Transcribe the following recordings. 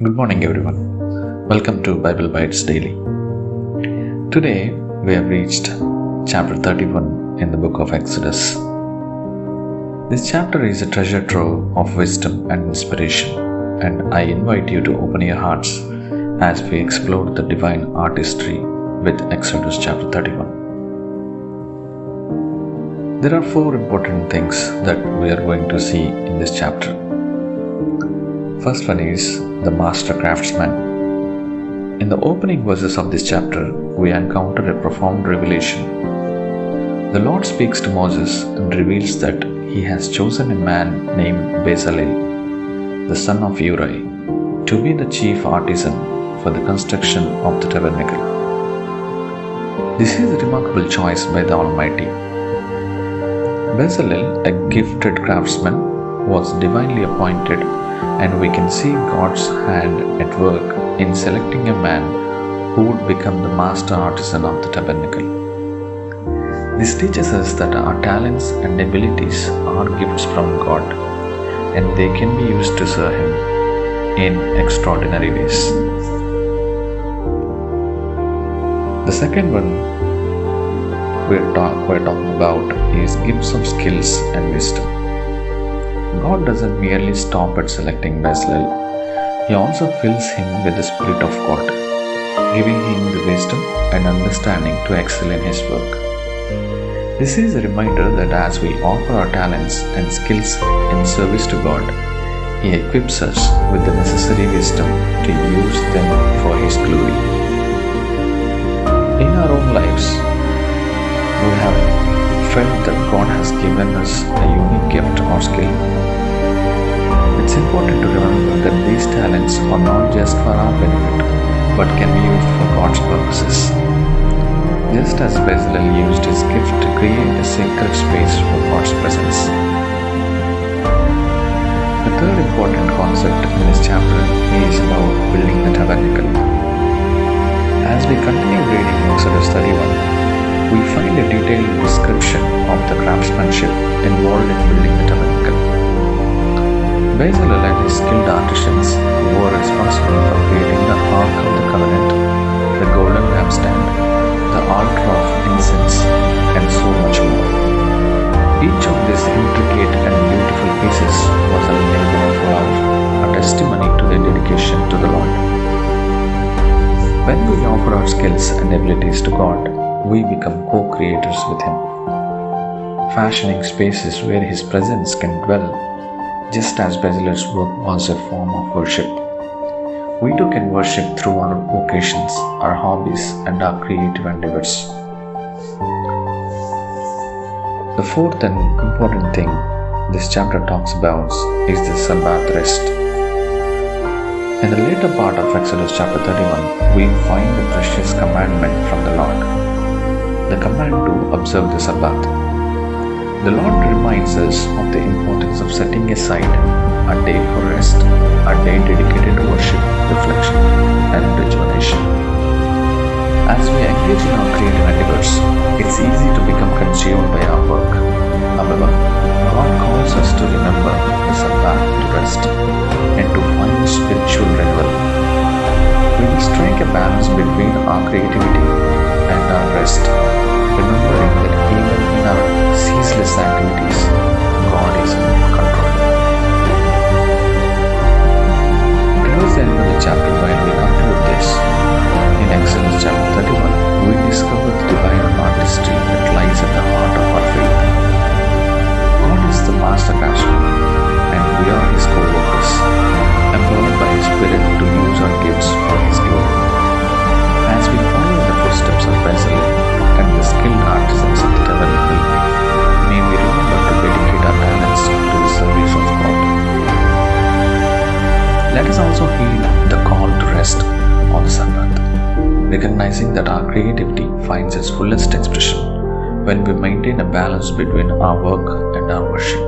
Good morning, everyone. Welcome to Bible Bites Daily. Today, we have reached chapter 31 in the book of Exodus. This chapter is a treasure trove of wisdom and inspiration, and I invite you to open your hearts as we explore the divine artistry with Exodus chapter 31. There are four important things that we are going to see in this chapter. First one is the Master Craftsman. In the opening verses of this chapter, we encounter a profound revelation. The Lord speaks to Moses and reveals that he has chosen a man named Bezalel, the son of Uri, to be the chief artisan for the construction of the Tabernacle. This is a remarkable choice by the Almighty. Bezalel, a gifted craftsman, was divinely appointed, and we can see God's hand at work in selecting a man who would become the master artisan of the tabernacle. This teaches us that our talents and abilities are gifts from God, and they can be used to serve Him in extraordinary ways. The second one we're talking about is gifts of skills and wisdom. God doesn't merely stop at selecting Bezalel. He also fills him with the Spirit of God, giving him the wisdom and understanding to excel in his work. This is a reminder that as we offer our talents and skills in service to God, He equips us with the necessary wisdom to use them for His glory. In our own lives, we have felt that God has given us a unique gift or skill. It's important to remember that these talents are not just for our benefit, but can be used for God's purposes. Just as Bezalel used his gift to create a sacred space for God's presence. The third important concept in this chapter is about building the tabernacle. As we continue reading Exodus 31, we find a detailed description of the craftsmanship involved in building the tabernacle. Bezalel and his skilled artisans were responsible for creating the Ark of the Covenant, the golden lampstand, the altar of incense, and so much more. Each of these intricate and beautiful pieces was a labor of love, a testimony to their dedication to the Lord. When we offer our skills and abilities to God, we become co-creators with Him, fashioning spaces where His presence can dwell, just as Bezalel's work was a form of worship. We too can worship through our vocations, our hobbies, and our creative endeavors. The fourth and important thing this chapter talks about is the Sabbath rest. In the later part of Exodus chapter 31, we find the precious commandment from the Lord, the command to observe the Sabbath. The Lord reminds us of the importance of setting aside a day for rest, a day dedicated to worship, reflection, and rejuvenation. As we engage in our creative endeavors, it's easy to become consumed by our work. However, God calls us to remember the Sabbath to rest and to find spiritual renewal. We will strike a balance between our creativity and our rest, remembering that even in our ceaseless activities, God is in control. Towards the end of the chapter, when we conclude this, in Exodus chapter 31, we discover the divine artistry that lies at the heart of our faith. God is the Master Craftsman, and we are His co-workers, empowered by His Spirit to use our gifts for His glory. As we follow in the footsteps of Bezalel and the skilled artisans of the tabernacle, may we remember to dedicate our talents to the service of God. Let us also heed the call to rest on the Sabbath, recognizing that our creativity finds its fullest expression when we maintain a balance between our work and our worship.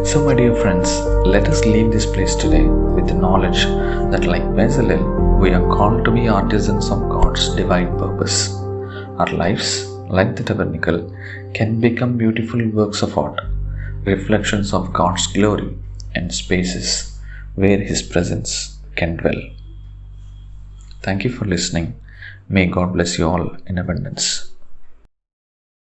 So, my dear friends, let us leave this place today with the knowledge that, like Bezalel, we are called to be artisans of God's divine purpose. Our lives, like the tabernacle, can become beautiful works of art, reflections of God's glory, and spaces where His presence can dwell. Thank you for listening. May God bless you all in abundance.